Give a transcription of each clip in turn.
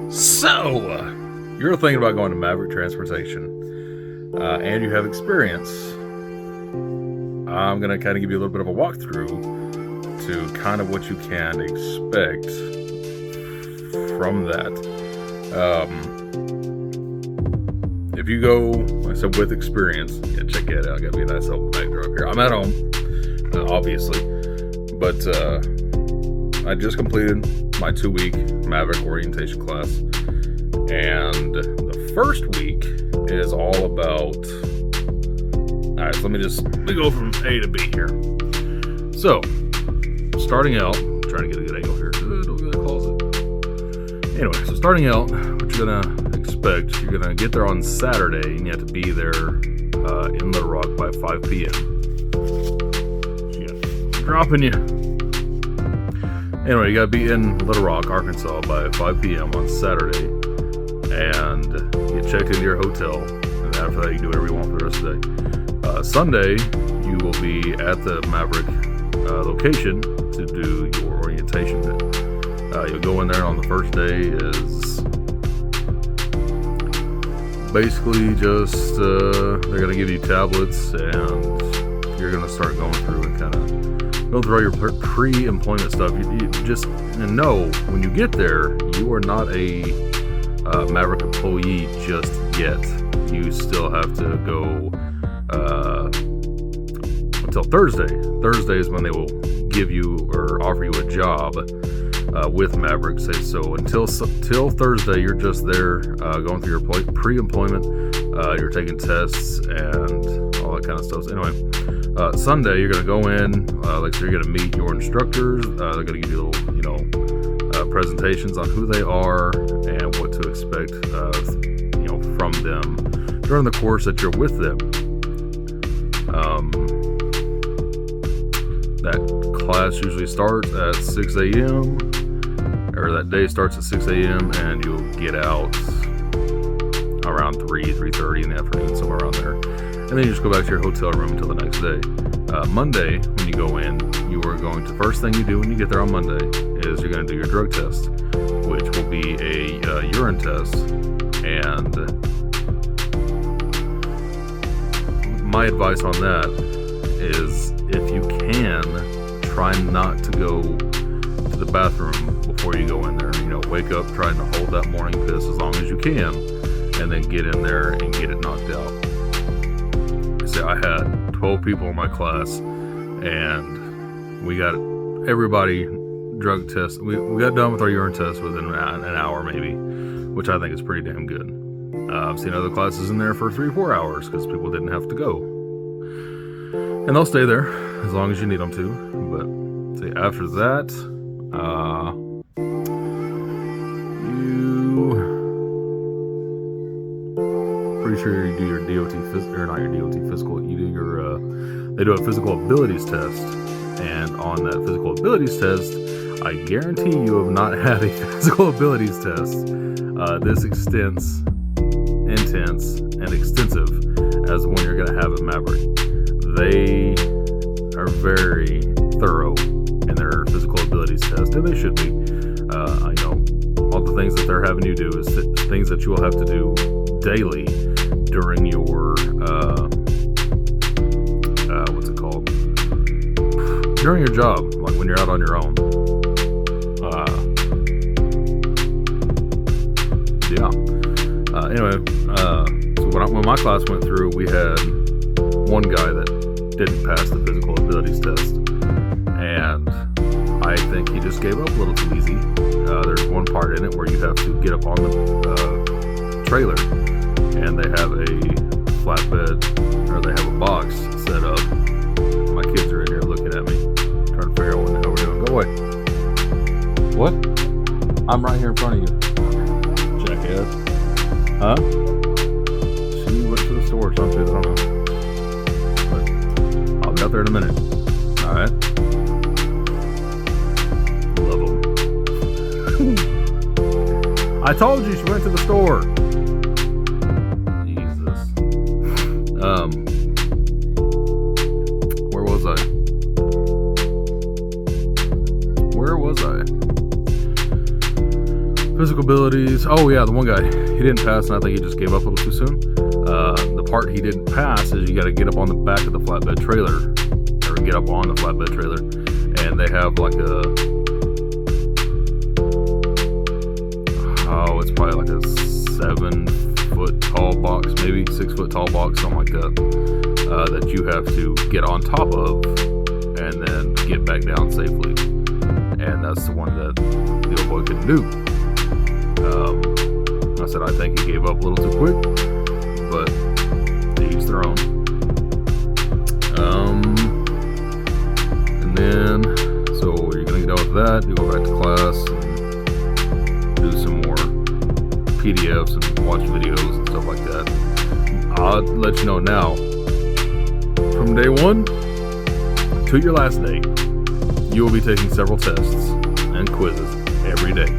So, you're thinking about going to Maverick Transportation, and you have experience. I'm going to kind of give you a little bit of a walkthrough to kind of what you can expect from that. If you go, like I said, with experience, yeah, check it out. I got to be a nice open backdrop here. I'm at home, obviously, but I just completed my 2-week Maverick Orientation class, and the first week is all about. All right, so let me go from A to B here. So, starting out, trying to get a good angle here. Don't get that closet. Anyway, so starting out, what you're gonna expect, you're gonna get there on Saturday, and you have to be there in Little Rock by 5 p.m. So yeah, dropping you. Anyway, you gotta be in Little Rock, Arkansas by 5 p.m. on Saturday, and you get checked into your hotel, and after that, you can do whatever you want for the rest of the day. Sunday, you will be at the Maverick location to do your orientation. You'll go in there on the first day is basically just they're going to give you tablets, and you're going to start going through and kind of going through all your pre-employment stuff. You just know when you get there, you are not a Maverick employee just yet. You still have to go until Thursday. Thursday is when they will give you or offer you a job with Maverick. So until Thursday, you're just there going through your pre-employment. You're taking tests and all that kind of stuff. So anyway, Sunday you're going to go in. So you're going to meet your instructors. They're going to give you little, presentations on who they are and what to expect, from them during the course that you're with them. That class usually starts at 6 a.m. or that day starts at 6 a.m. and you'll get out around 3:30 in the afternoon, somewhere around there. And then you just go back to your hotel room until the next day. Monday, when you go in, you are going to, first thing you do when you get there on Monday is you're going to do your drug test, which will be a urine test. And my advice on that is, if you can, try not to go to the bathroom before you go in there. Wake up trying to hold that morning piss as long as you can, and then get in there and get it knocked out. See, I had 12 people in my class, and we got everybody drug test. We got done with our urine test within an hour maybe, which I think is pretty damn good. I've seen other classes in there for 3-4 hours because people didn't have to go. And they'll stay there as long as you need them to. But see, after that, pretty sure you do your DOT or not your DOT physical. You do your they do a physical abilities test, and on that physical abilities test, I guarantee you have not had a physical abilities test this intense and extensive as the one you're going to have at Maverick. They are very thorough in their physical abilities test, and they should be. All the things that they're having you do is things that you will have to do daily during your during your job, like when you're out on your own. So when my class went through, we had one guy that didn't pass the physical abilities test, and I think he just gave up a little too easy. There's one part in it where you have to get up on the trailer, and they have a flatbed, or they have a box set up. My kids are in here looking at me, trying to figure out what the hell we're doing. Go away. What? I'm right here in front of you. Jackass. Huh? She went to the store or something, I don't know. But I'll be out there in a minute. Alright. Love them. I told you she went to the store. Jesus. Where was I? Physical abilities. Oh yeah, the one guy, he didn't pass, and I think he just gave up a little too soon. The part he didn't pass is you got to get up on the back of the flatbed trailer, or get up on the flatbed trailer, and they have like it's probably like a 7-foot tall box, maybe 6-foot tall box, something like that, that you have to get on top of and then get back down safely. And that's the one that the old boy couldn't do. I said I think he gave up a little too quick, but to each their own. And then, so you're gonna get done with that, you go back to class and do some more PDFs and watch videos and stuff like that. I'll let you know now, from day one to your last day, you will be taking several tests and quizzes every day.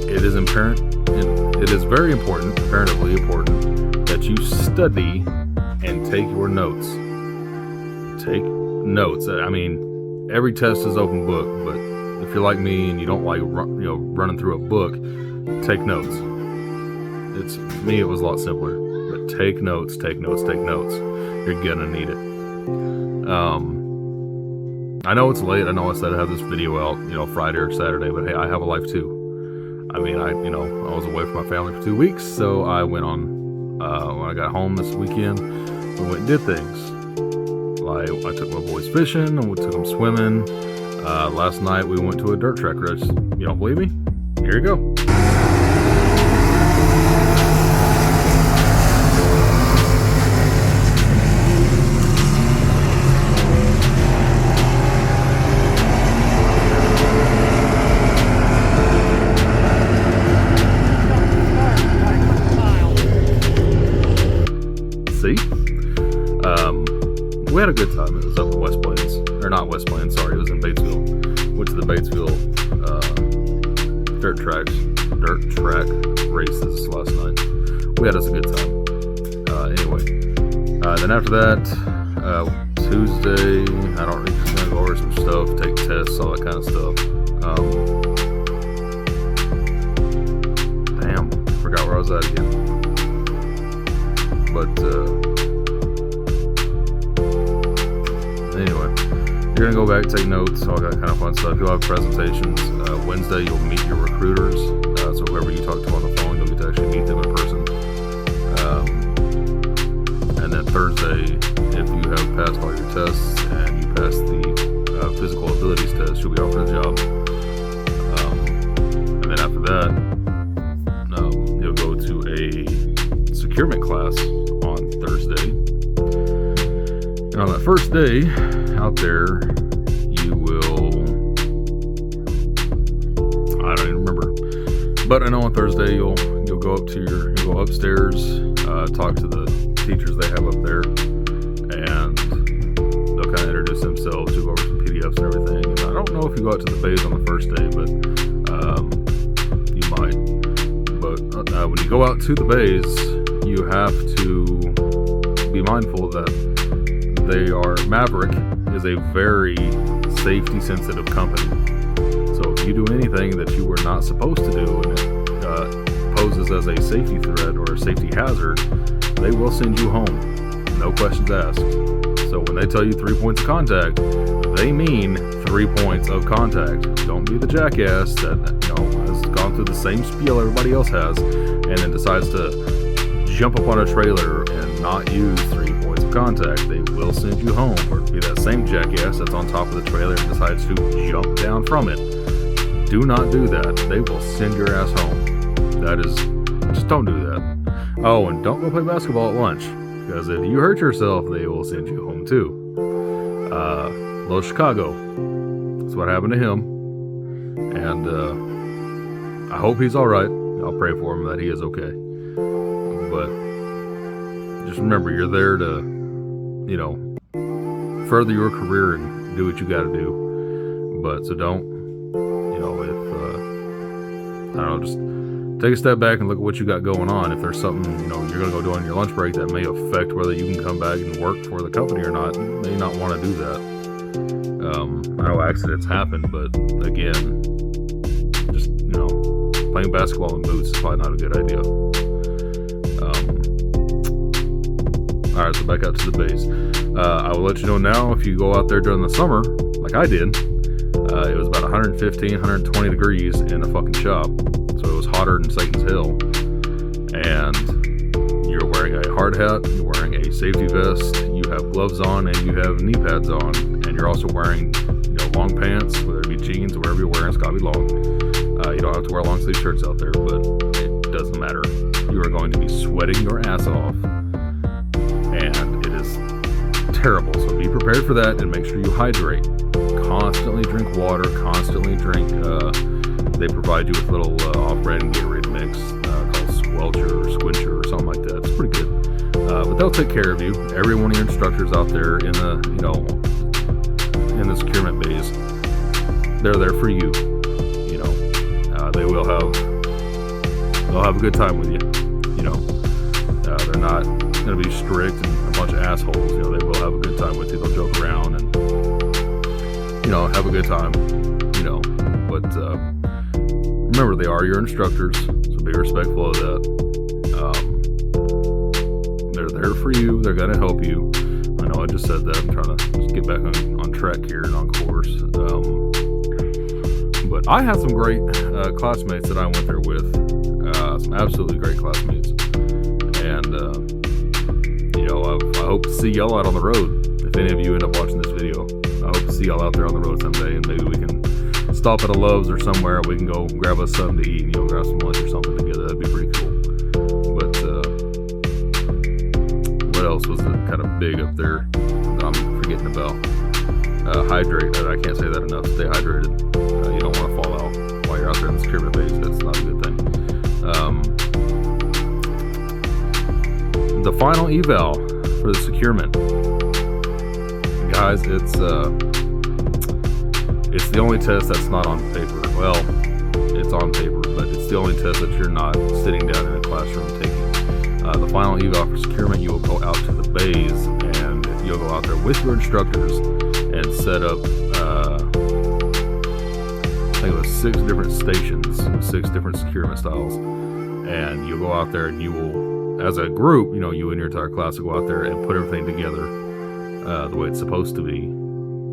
It is apparent, and it is very important, comparatively important, that you study and take your notes. Take notes. I mean, every test is open book, but if you're like me and you don't like running through a book, take notes. For me, it was a lot simpler. But take notes, take notes, take notes. You're gonna need it. I know it's late. I know I said I have this video out, Friday or Saturday, but hey, I have a life too. I mean, I was away from my family for 2 weeks, so I went on, when I got home this weekend, we went and did things. Like, I took my boys fishing, and we took them swimming. Last night, we went to a dirt track race. You don't believe me? Here you go. See? We had a good time. It was up in West Plains. Or not West Plains, sorry. It was in Batesville. Went to the Batesville dirt track races last night. We had us a good time. Anyway. Then after that, Tuesday, I don't know, just gonna go over some stuff, take tests, all that kind of stuff. Damn, forgot where I was at again. But anyway, you're gonna go back, take notes, all that kind of fun stuff. You'll have presentations. Wednesday, you'll meet your recruiters. So whoever you talk to on the phone, you'll get to actually meet them in person. And then Thursday, if you have passed all your tests and you pass the physical abilities test, you'll be offered a job. And then after that, you'll go to a securement class on Thursday. And on that first day out there, you will, I don't even remember, but I know on Thursday you'll go upstairs, talk to the teachers they have up there, and they'll kind of introduce themselves, go over some PDFs and everything. And I don't know if you go out to the bays on the first day, but you might. But when you go out to the bays, you have to be mindful that Maverick is a very safety sensitive company. So if you do anything that you were not supposed to do and it poses as a safety threat or a safety hazard, they will send you home. No questions asked. So when they tell you 3 points of contact, they mean 3 points of contact. Don't be the jackass that has gone through the same spiel everybody else has and then decides to jump up on a trailer and not use 3 points of contact. They will send you home. Or be that same jackass that's on top of the trailer and decides to jump down from it. Do not do that. They will send your ass home. Just don't do that. Oh, and don't go play basketball at lunch, because if you hurt yourself, they will send you home too. Little Chicago. That's what happened to him. And I hope he's alright. I'll pray for him that he is okay. But just remember, you're there to, further your career and do what you got to do. But so don't, just take a step back and look at what you got going on. If there's something, you're going to go do on your lunch break that may affect whether you can come back and work for the company or not, you may not want to do that. I know accidents happen, but again, just, playing basketball in boots is probably not a good idea. Alright, so back out to the base. I will let you know now, if you go out there during the summer, like I did, it was about 115, 120 degrees in the fucking shop. So it was hotter than Satan's hell. And you're wearing a hard hat, you're wearing a safety vest, you have gloves on, and you have knee pads on. And you're also wearing, long pants, whether it be jeans or whatever you're wearing, it's gotta be long. You don't have to wear long sleeve shirts out there, but it doesn't matter. You are going to be sweating your ass off. And it is terrible. So be prepared for that and make sure you hydrate. Constantly drink water, constantly drink, they provide you with a little off-brand Gatorade mix called Squelcher or Squincher or something like that. It's pretty good. But they'll take care of you. Every one of your instructors out there in the, in the securement bays, they're there for you. They'll have a good time with you. They're not going to be strict and a bunch of assholes. They will have a good time with you. They'll joke around and, have a good time. But remember, they are your instructors, so be respectful of that. They're there for you. They're going to help you. I know I just said that. I'm trying to just get back on track here and on course. But I had some great classmates that I went there with. Some absolutely great classmates. And, I hope to see y'all out on the road. If any of you end up watching this video, I hope to see y'all out there on the road someday. And maybe we can stop at a Love's or somewhere. We can go grab us something to eat and, grab some lunch or something together. That'd be pretty cool. But, what else was kind of big up there that I'm forgetting about? Hydrate. I can't say that enough. Stay hydrated. You don't want to fall out while you're out there in the securement base. That's not a good thing. The final eval for the securement, guys, it's the only test that's not on paper. Well, it's on paper, but it's the only test that you're not sitting down in a classroom taking. The final eval for securement, you will go out to the bays and you'll go out there with your instructors and set up, I think it was 6 different stations, 6 different securement styles. And you'll go out there and you will, as a group, you and your entire class will go out there and put everything together the way it's supposed to be.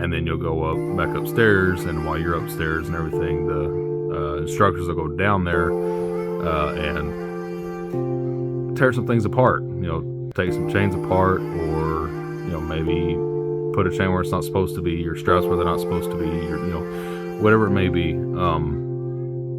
And then you'll go back upstairs, and while you're upstairs and everything, the instructors will go down there and tear some things apart. Take some chains apart, or maybe put a chain where it's not supposed to be, or straps where they're not supposed to be, or whatever it may be.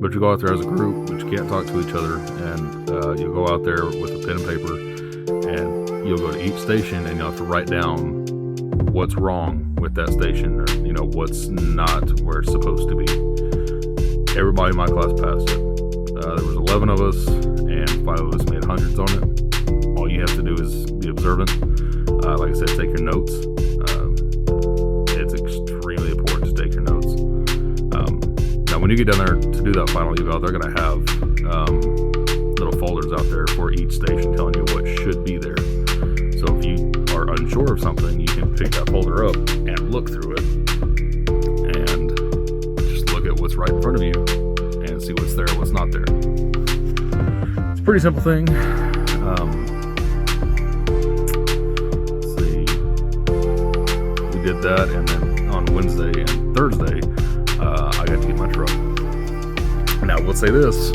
But you go out there as a group, but you can't talk to each other, and you'll go out there with a pen and paper, and you'll go to each station, and you'll have to write down what's wrong with that station, or what's not where it's supposed to be. Everybody in my class passed it. There was 11 of us, and 5 of us made hundreds on it. All you have to do is be observant. Like I said, take your notes. It's extremely important to take your notes. Now, when you get down there to do that final eval, they're going to have little folders out there for each station telling you what should be there. So if you are unsure of something, you can pick that folder up and look through it and just look at what's right in front of you and see what's there and what's not there. It's a pretty simple thing. Let's see. We did that, and then on Wednesday and Thursday, I got to get my truck. Now, I will say this,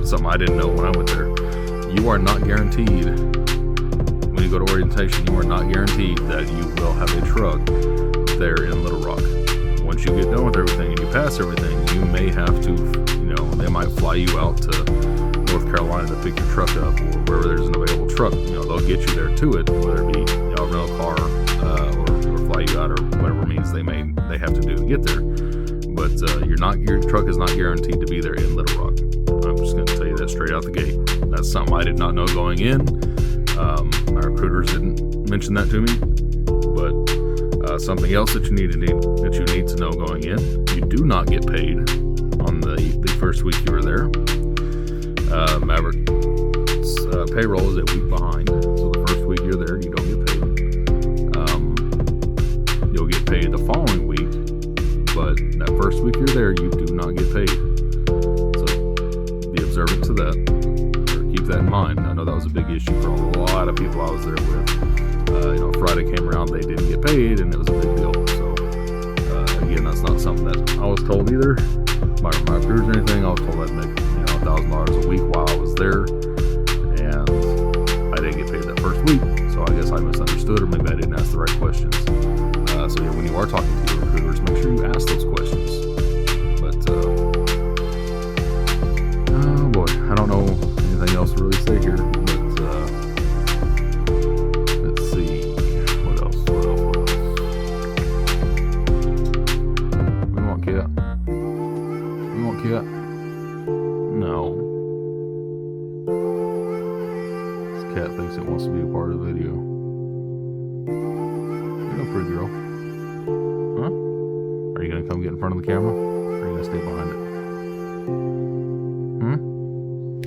something I didn't know when I went there. You are not guaranteed, when you go to orientation, you are not guaranteed that you will have a truck there in Little Rock. Once you get done with everything and you pass everything, you may have to, they might fly you out to North Carolina to pick your truck up, or wherever there's an available truck. They'll get you there to it, whether it be a rental car or fly you out, or whatever means they have to do to get there. But your truck is not guaranteed to be there in Little Rock. I'm just going to tell you that straight out the gate. That's something I did not know going in. My recruiters didn't mention that to me. But something else that you need to know going in: you do not get paid on the first week you were there. Maverick's payroll is a week behind, so the first week you're there, you don't get paid. You'll get paid the following week, but that first week you're there, you do not get paid. So observant to that, or keep that in mind. I know that was a big issue for a lot of people I was there with. Friday came around, they didn't get paid, and it was a big deal. So, again, that's not something that I was told either by my crews or anything. I was told I'd make $1,000 a week while I was there, and I didn't get paid that first week. So I guess I misunderstood, or maybe I didn't ask the right questions. So yeah, when you are talking to your recruiters, make sure you ask those questions. But oh boy, I don't know anything else to really say here. But let's see, what else? We want Kit. No. This cat thinks it wants to be a part of the video. You're no pretty girl. Huh? Are you gonna come get in front of the camera? Or are you gonna stay behind it?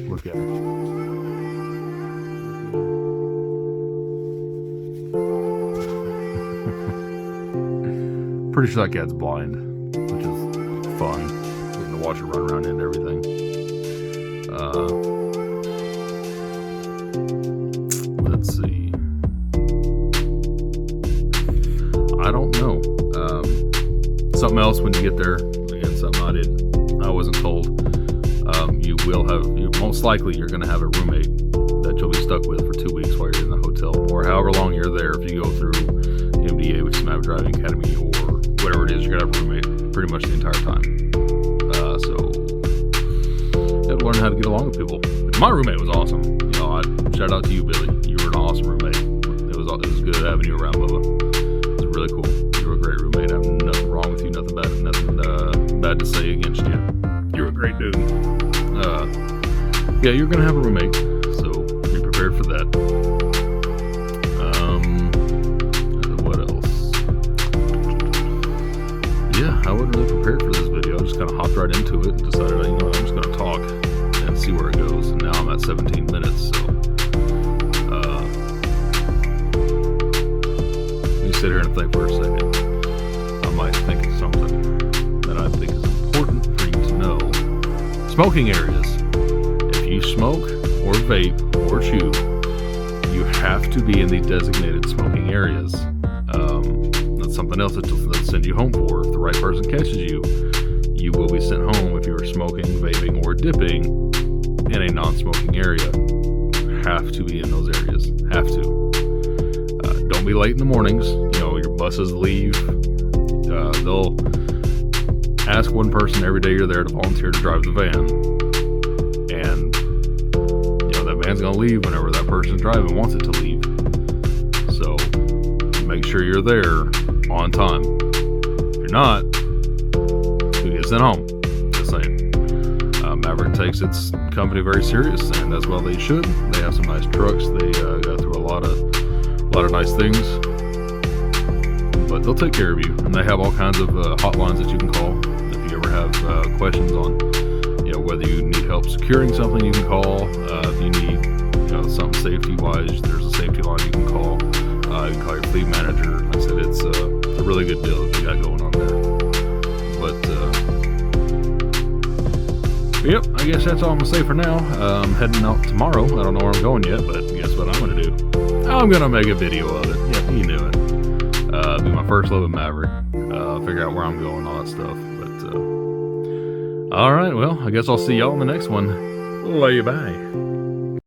Look at her. Pretty sure that cat's blind, which is fun. Getting to watch her run around and everything. Let's see. I don't know. Something else when you get there. Again, something I wasn't told. Most likely you're going to have a roommate that you'll be stuck with for 2 weeks while you're in the hotel, or however long you're there. If you go through MDA, which is Maverick Driving Academy, or whatever it is, you're going to have a roommate pretty much the entire time. So you have to learn how to get along with people. My roommate was awesome. Shout out to you, Billy. You were an awesome roommate. It was good having you around, Bubba. It was really cool. You were a great roommate. I have nothing wrong with you, nothing bad to say against you. You're a great dude. Yeah, you're gonna have a roommate, so be prepared for that. What else? Yeah, I wasn't really prepared for this video. I just kind of hopped right into it and decided, I'm just gonna talk and see where it goes. And now I'm at 17 minutes, so let me sit here and think for a second. I might think of something that I think is important for you to know. Smoking areas. If you smoke or vape or chew, you have to be in the designated smoking areas. That's something else that they'll send you home for. If the right person catches you, you will be sent home if you are smoking, vaping, or dipping in a non-smoking area. You have to be in those areas. Have to. Don't be late in the mornings. Your buses leave. They'll ask one person every day you're there to volunteer to drive the van. And, that van's going to leave whenever that person's driving wants it to leave. So, make sure you're there on time. If you're not, you get sent home. Just saying. Maverick takes its company very serious, and as well they should. They have some nice trucks. They go through a lot of nice things. But they'll take care of you, and they have all kinds of hotlines that you can call if you ever have questions on, whether you need help securing something. You can call. If you need, something safety-wise, there's a safety line you can call. You can call your fleet manager. Like I said, it's a really good deal that they got going on there. But yep, I guess that's all I'm gonna say for now. I'm heading out tomorrow. I don't know where I'm going yet, but guess what I'm gonna do? I'm gonna make a video of it. Yep, you knew it. Be my first love at Maverick. Figure out where I'm going, all that stuff. But all right, well, I guess I'll see y'all in the next one. Lay bye.